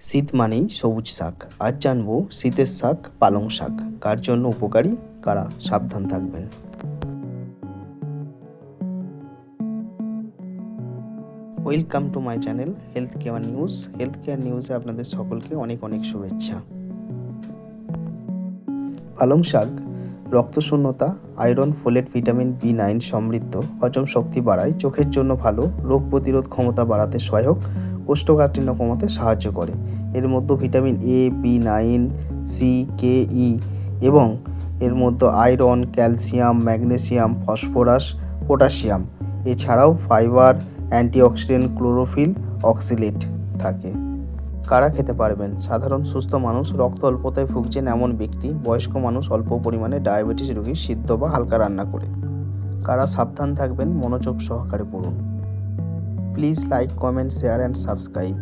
শীত মানেই সবুজ শাক। আজ জানবো শীতের শাক পালং শাক কার জন্য উপকারী, কারা সাবধান থাকবেন। Welcome to my channel health care news. Health care নিউজে আপনাদের সকলকে অনেক অনেক শুভেচ্ছা। পালং শাক রক্তশূন্যতা, আয়রন, ফোলেট, ভিটামিন B9 সমৃদ্ধ, হজম শক্তি বাড়ায়, চোখের জন্য ভালো, রোগ প্রতিরোধ ক্ষমতা বাড়াতে সহায়ক, কোষ্ঠকাঠিন্য কমাতে সাহায্য করে। এর মধ্যে vitamin A, B9, C, K, E এবং এর মধ্যে iron, calcium, magnesium, phosphorus, potassium এছাড়াও ফাইবার, অ্যান্টিঅক্সিডেন্ট, ক্লোরোফিল, অক্সিলেট থাকে। কারা খেতে পারবেন? সাধারণ সুস্থ মানুষ, রক্ত অল্পতায় ভুগছেন এমন ব্যক্তি, বয়স্ক মানুষ, অল্প পরিমাণে ডায়াবেটিস রোগী, সিদ্ধ বা হালকা রান্না করে। কারা সাবধান থাকবেন? মনোযোগ সহকারে পড়ুন। Please like, comment, share and subscribe.